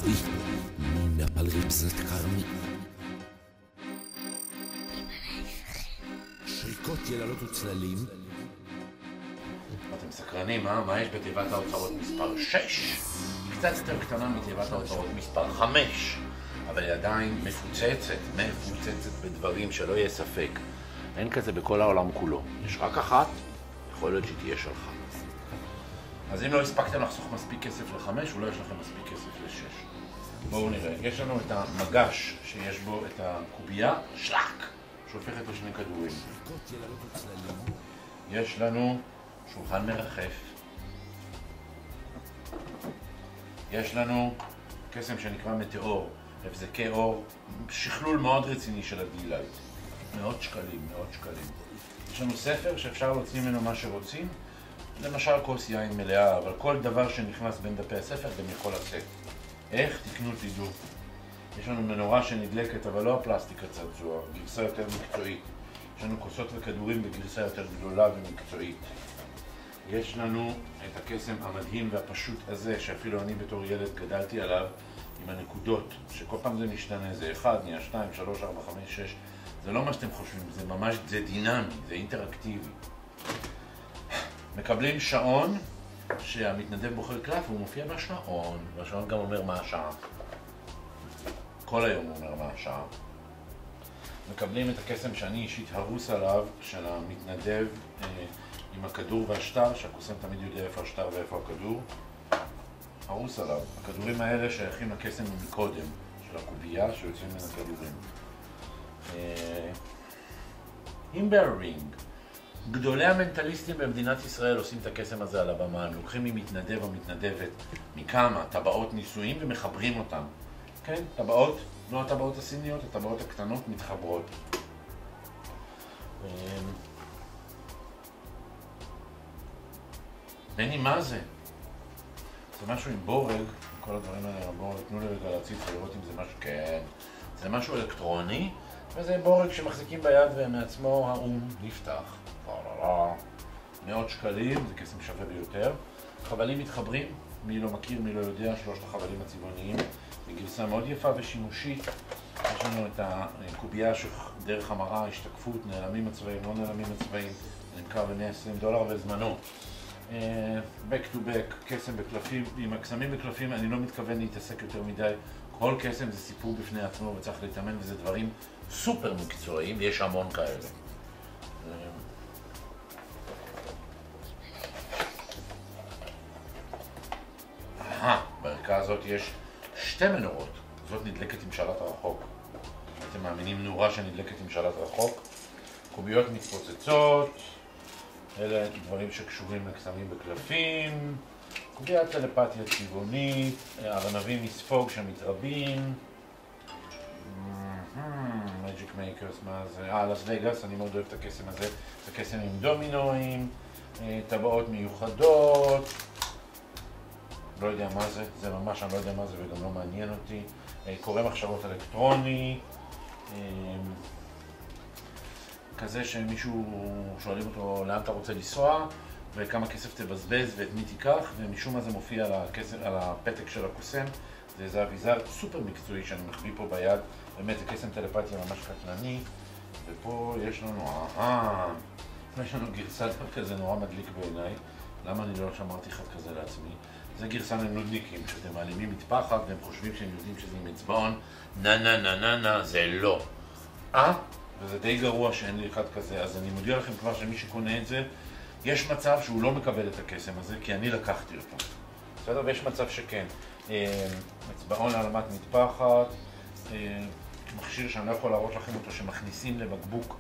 צבי ממפל ריבזת קרמי. שריקות יללות וצללים. אתם סקרנים, מה יש בתיבת האוצרות מספר 6? קצת יותר קטנה מתיבת האוצרות מספר 5, אבל היא עדיין מפוצצת בדברים שלא יהיה ספק. אין כזה בכל העולם כולו. יש רק אחת, יכול להיות שהיא תהיה שלך. אז אם לא הספקתם לחסוך מספיק כסף ל5, אולי יש לכם מספיק כסף ל6. בואו נראה. יש לנו את המגש שיש בו את הקובייה, שלק, שהופכת לשני כדורים. יש לנו שולחן מרחף. יש לנו קסם שנקרא מטאור, הבזקי אור, שכלול מאוד רציני של הדילייט. מאות שקלים. יש לנו ספר שאפשר להוציא ממנו מה שרוצים, למשל כוס יין מלאה, אבל כל דבר שנכנס בין דפי הספר גם יכול לצאת. איך? תקנו תדעו. יש לנו מנורה שנדלקת, אבל לא הפלסטיק הצעצוע, גרסה יותר מקצועית. יש לנו כוסות וכדורים בגרסה יותר גדולה ומקצועית. יש לנו את הקסם המדהים והפשוט הזה, שאפילו אני בתור ילד גדלתי עליו, עם הנקודות, שכל פעם זה משתנה, זה 1, נהיה 2, 3, 4, 5, 6. זה לא מה שאתם חושבים, זה ממש, זה דינמי, זה אינטראקטיבי. מקבלים שעון, שהמתנדב בוחר קלף, והוא מופיע בשעון, והשעון גם אומר מה השעה. כל היום הוא אומר מה השעה. מקבלים את הקסם שאני אישית הרוס עליו, של המתנדב עם הכדור והשטר, שהקוסם תמיד יודע איפה השטר ואיפה הכדור. הרוס עליו. הכדורים האלה שייכים לקסם מקודם, של הקובייה שיוצאים מן הכדורים. הימברינג. גדולי המנטליסטים במדינת ישראל עושים את הקסם הזה על הבמה. הם לוקחים ממתנדב או מתנדבת מכמה טבעות ניסויים ומחברים אותם. כן? טבעות, לא הטבעות הסיניות, הטבעות הקטנות מתחברות. בני, מה זה? זה משהו עם בורג, כל הדברים האלה, בורג, תנו לי רגע להציץ ולראות אם זה משהו, כן. זה משהו אלקטרוני, וזה בורג שמחזיקים ביד ומעצמו האום נפתח. מאות שקלים, זה קסם שווה ביותר. חבלים מתחברים, מי לא מכיר, מי לא יודע, 3 החבלים הצבעוניים. בגרסה מאוד יפה ושימושית. יש לנו את הקובייה שדרך המראה, השתקפות, נעלמים הצבעים, לא נעלמים הצבעים. זה נמכר ב$120 וזמנו. back to back, קסם בקלפים, עם הקסמים בקלפים אני לא מתכוון להתעסק יותר מדי. כל קסם זה סיפור בפני עצמו וצריך להתאמן, וזה דברים סופר מקצועיים, ויש המון כאלה. בערכה הזאת יש 2 מנורות. זאת נדלקת עם שלט רחוק. אתם מאמינים, נורה שנדלקת עם שלט רחוק. קוביות מתפוצצות. אלה דברים שקשורים לקסמים בקלפים. קוביית טלפתיה צבעונית. ארנבים מספוג שמתרבים. מג'יק מייקרס, מה זה? לס וגאס, אני מאוד אוהב את הקסם הזה. את הקסם עם דומינואים. טבעות מיוחדות. לא יודע מה זה, זה ממש אני לא יודע מה זה וגם לא מעניין אותי. קורא מחשבות אלקטרוני, כזה שמישהו שואלים אותו לאן אתה רוצה לנסוע וכמה כסף תבזבז ואת מי תיקח, ומשום מה זה מופיע על הפתק של הקוסם. זה אביזר סופר מקצועי שאני מחביא פה ביד, באמת זה קסם טלפתיה ממש קטלני. ופה יש לנו גרסה כזה נורא מדליק בעיניי. למה אני לא שמרתי אחד כזה לעצמי? זה גרסה לנודניקים, שאתם מעלימים מטפחת והם חושבים שהם יודעים שזה עם אצבעון. נה, זה לא. וזה די גרוע שאין לי אחד כזה, אז אני מודיע לכם כבר שמי שקונה את זה, יש מצב שהוא לא מקבל את הקסם הזה, כי אני לקחתי אותו. בסדר? ויש מצב שכן. אצבעון להעלמת מטפחת, מכשיר שאני לא יכול להראות לכם אותו, שמכניסים לבקבוק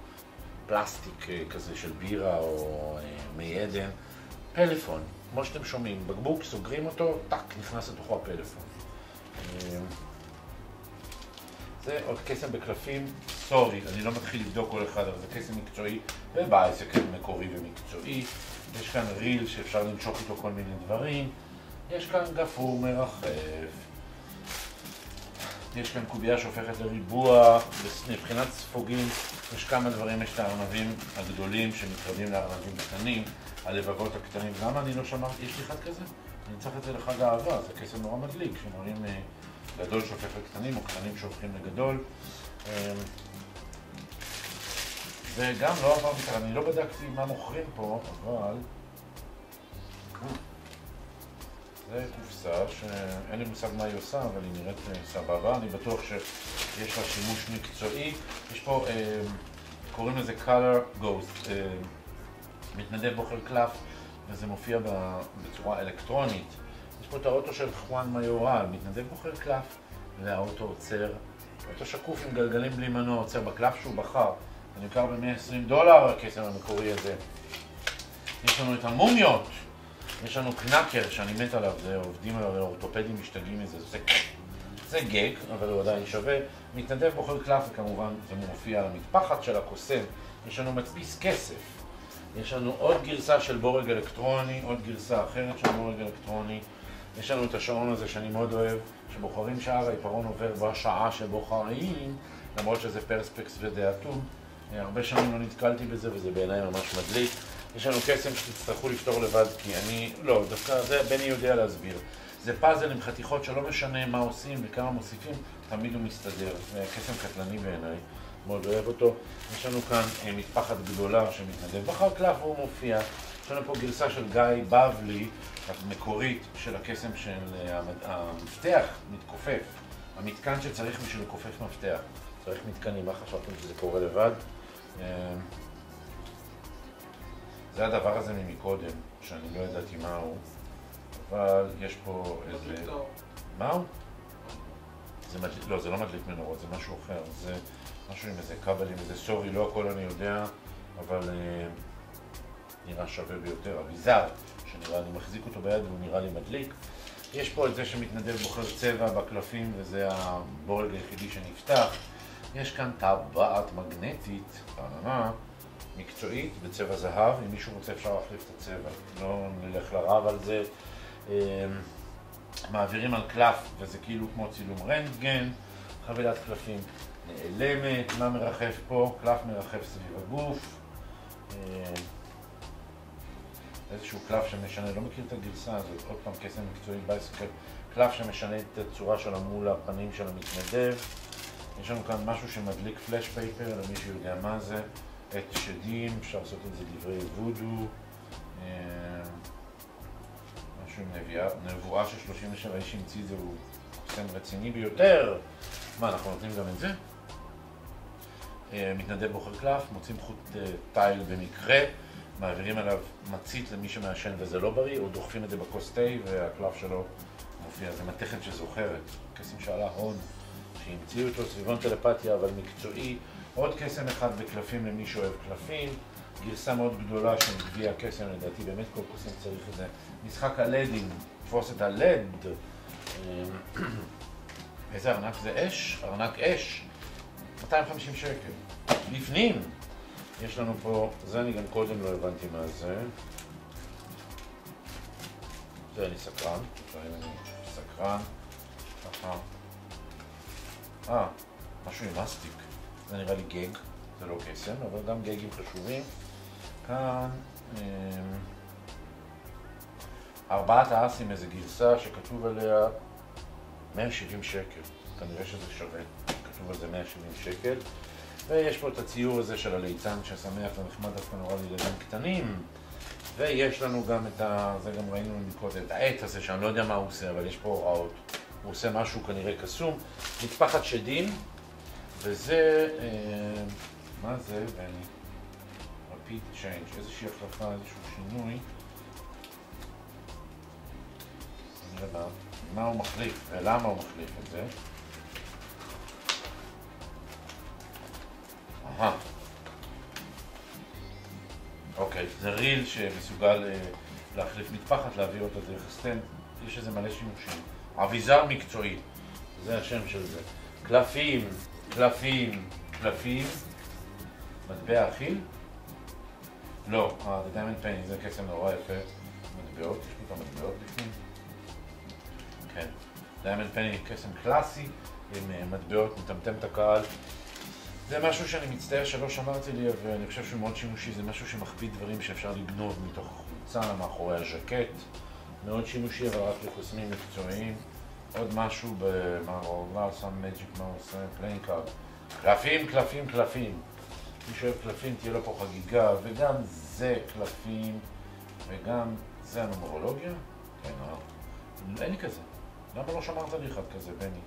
פלסטיק כזה של בירה או מי עדן. פלאפון, כמו שאתם שומעים, בקבוק, סוגרים אותו, טק, נכנס לתוכו הפלאפון. זה עוד קסם בקלפים, סורי, אני לא מתחיל לבדוק כל אחד, אבל זה קסם מקצועי, ובעסק מקורי ומקצועי. יש כאן ריל שאפשר למשוך איתו כל מיני דברים. יש כאן גפרור מרחף. יש כאן קובייה שהופכת לריבוע, מבחינת ספוגים יש כמה דברים, יש את הארנבים הגדולים שמתרבים לארנבים קטנים, הלבבות הקטנים. למה אני לא שמרתי? יש לי אחד כזה? אני צריך את זה לחג האהבה, זה קסם נורא מדליק, שמראים גדול שופך לקטנים או קטנים שופכים לגדול. וגם לא עברתי כאן, אני לא בדקתי מה מוכרים פה, אבל זה קופסה שאין לי מושג מה היא עושה, אבל היא נראית סבבה. אני בטוח שיש לה שימוש מקצועי. יש פה, קוראים לזה Color Ghost, מתנדב בוחר קלף, וזה מופיע בצורה אלקטרונית. יש פה את האוטו של חואן מיורל, מתנדב בוחר קלף, והאוטו עוצר. אוטו שקוף עם גלגלים בלי מנוע, עוצר בקלף שהוא בחר. זה נמכר ב$120, הקסם המקורי הזה. יש לנו את המומיות. יש לנו קנקר שאני מת עליו, זה עובדים עליו, אורתופדים משתגעים מזה, זה גג, אבל הוא עדיין שווה. מתנדב בוחר קלף, וכמובן זה מופיע על המטפחת של הקוסם. יש לנו מדפיס כסף. יש לנו עוד גרסה של בורג אלקטרוני, עוד גרסה אחרת של בורג אלקטרוני. יש לנו את השעון הזה שאני מאוד אוהב, שבוחרים שער, העיפרון עובר בשעה שבוחרים, למרות שזה פרספקס ודעתון. הרבה שנים לא נתקלתי בזה, וזה בעיניי ממש מדליק. יש לנו קסם שתצטרכו לפתור לבד, כי אני, לא, דווקא זה בני יודע להסביר. זה פאזל עם חתיכות שלא משנה מה עושים וכמה מוסיפים, תמיד הוא מסתדר. זה קסם קטלני בעיניי, מאוד אוהב אותו. יש לנו כאן מטפחת גדולה שמתנדב בחר קלף והוא מופיע. יש לנו פה גרסה של גיא בבלי, המקורית של הקסם של המפתח מתכופף. המתקן שצריך בשביל לכופף מפתח. צריך מתקנים, מה חשבתם שזה קורה לבד? זה הדבר הזה ממקודם, שאני לא ידעתי מה הוא, אבל יש פה איזה... מה הוא? לא, זה לא מדליק מנורות, זה משהו אחר. זה משהו עם איזה כבלים, איזה סורי, לא הכל אני יודע, אבל נראה שווה ביותר. אביזר, שנראה, אני מחזיק אותו ביד והוא נראה לי מדליק. יש פה את זה שמתנדב בוחר צבע בקלפים, וזה הבורג היחידי שנפתח. יש כאן טבעת מגנטית, מקצועית, בצבע זהב. אם מישהו רוצה אפשר להחליף את הצבע, לא נלך לרב על זה. מעבירים על קלף, וזה כאילו כמו צילום רנטגן. חבילת קלפים נעלמת. מה מרחף פה? קלף מרחף סביב הגוף. איזשהו קלף שמשנה, לא מכיר את הגרסה הזאת, עוד פעם קסם מקצועי בייסקל. קלף שמשנה את הצורה של מול הפנים של המתנדב. יש לנו כאן משהו שמדליק פלאש פייפר, למי שיודע מה זה. את שדים, אפשר לעשות את זה דברי וודו. משהו עם נבואה של 37 איש המציא את זה, הוא קוסם רציני ביותר. מה, אנחנו נותנים גם את זה? מתנדב בוחר קלף, מוצאים חוט טייל במקרה, מעבירים עליו מצית למי שמעשן וזה לא בריא, או דוחפים את זה בכוס תה והקלף שלו מופיע. זה מתכת שזוכרת, קסם שעלה הון, שהמציאו אותו, סביבון טלפתיה אבל מקצועי. עוד קסם אחד בקלפים למי שאוהב קלפים, גרסה מאוד גדולה של גביע הקסם, לדעתי באמת כל קוסם צריך את זה. משחק הלדים, תפוס את הלד. איזה ארנק זה? אש? ארנק אש. 250 שקל. בפנים יש לנו פה, זה אני גם קודם לא הבנתי מה זה. זה אני סקרן, אני סקרן. משהו עם מסטיק. זה נראה לי גג, זה לא קסם, אבל גם גגים חשובים. כאן 4 האסים, איזו גרסה שכתוב עליה 170 שקל. כנראה שזה שווה, כתוב על זה 170 שקל. ויש פה את הציור הזה של הליצן ששמח ונחמד דווקא נורא לילדים קטנים. ויש לנו גם את זה גם ראינו מקודם, את העט הזה שאני לא יודע מה הוא עושה, אבל יש פה הוראות. הוא עושה משהו כנראה קסום. מטפחת שדים. וזה, מה זה? repeat change, איזושהי החלפה, איזשהו שינוי. נראה מה הוא מחליף ולמה הוא מחליף את זה. אוקיי, זה ריל שמסוגל להחליף מטפחת, להעביר אותה דרך הסטנד. יש איזה מלא שימושים. אביזר מקצועי, זה השם של זה. קלפים. קלפים, קלפים, מטבע אכיל? לא, זה diamond penny, זה קסם נורא יפה. מטבעות, יש פה את המטבעות בפנים. כן, diamond penny קסם קלאסי, עם מטבעות, מטמטם את הקהל. זה משהו שאני מצטער שלא שמרתי לי, ואני חושב שהוא מאוד שימושי, זה משהו שמכביד דברים שאפשר לגנוב מתוך חולצה, מאחורי הז'קט. מאוד שימושי, אבל רק לקוסמים מקצועיים. עוד משהו במה הוא שם מג'יק, מה הוא עושה? פליינג קארד. קלפים, קלפים, קלפים. מי שאוהב קלפים תהיה לו פה חגיגה, וגם זה קלפים, וגם זה הנומרולוגיה. כן, אין לי כזה. למה לא שמרת לי אחד כזה, בני?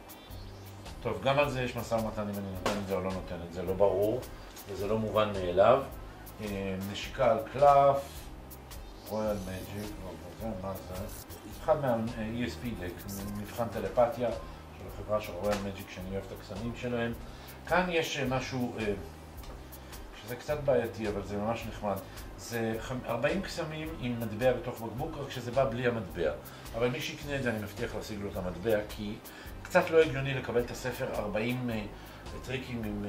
טוב, גם על זה יש משא ומתן אם אני נותן את זה או לא נותן את זה, לא ברור, וזה לא מובן מאליו. נשיקה על קלף, רויאל מג'יק, מה זה? אחד מה-ESP דק, מבחן טלפתיה של החברה של רויאל מג'יק, שאני אוהב את הקסמים שלהם. כאן יש משהו שזה קצת בעייתי, אבל זה ממש נחמד. זה 40 קסמים עם מטבע בתוך בקבוק, רק שזה בא בלי המטבע. אבל מי שיקנה את זה, אני מבטיח להשיג לו את המטבע, כי קצת לא הגיוני לקבל את הספר 40 טריקים עם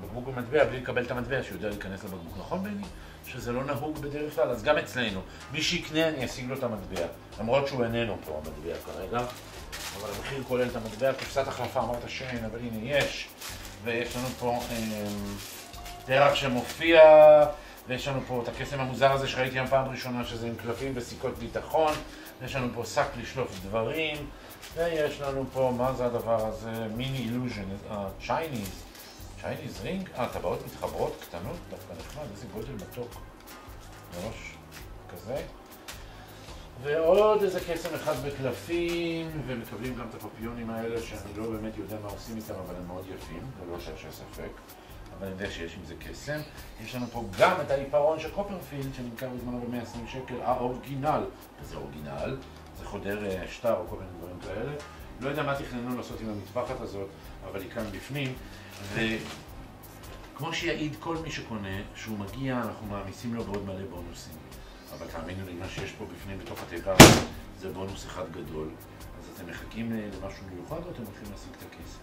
בקבוק במטבע, בלי לקבל את המטבע שיודע להיכנס לבקבוק. נכון בני? שזה לא נהוג בדרך כלל, אז גם אצלנו. מי שיקנה, אני אשיג לו את המטבע. למרות שהוא איננו פה המטבע כרגע. אבל המחיר כולל את המטבע, קופסת החלפה, אמרת שאין, אבל הנה יש. ויש לנו פה דרך שמופיע, ויש לנו פה את הקסם המוזר הזה שראיתי היום פעם ראשונה, שזה עם קלפים וסיכות ביטחון. יש לנו פה שק לשלוף דברים. ויש לנו פה, מה זה הדבר הזה? מיני אילוז'ן, צ'ייניז רינג? טבעות מתחברות קטנות, דווקא נחמד, איזה גודל מתוק. מראש כזה. ועוד איזה קסם אחד בקלפים, ומקבלים גם את הפפיונים האלה שאני לא באמת יודע מה עושים איתם, אבל הם מאוד יפים, זה לא שיש ספק. אבל אני יודע שיש עם זה קסם. יש לנו פה גם את העיפרון של קופרפילד, שנמכר בזמנו ב-120 שקל, האורגינל. וזה אורגינל, זה חודר שטר או כל מיני דברים כאלה. לא יודע מה תכננו לעשות עם המטפחת הזאת, אבל היא כאן בפנים. וכמו שיעיד כל מי שקונה, שהוא מגיע, אנחנו מעמיסים לו בעוד מלא בונוסים. אבל תאמינו לי, מה שיש פה בפנים בתוך התיבה, זה בונוס אחד גדול. אז אתם מחכים למשהו מיוחד או אתם הולכים להשיג את הכסף?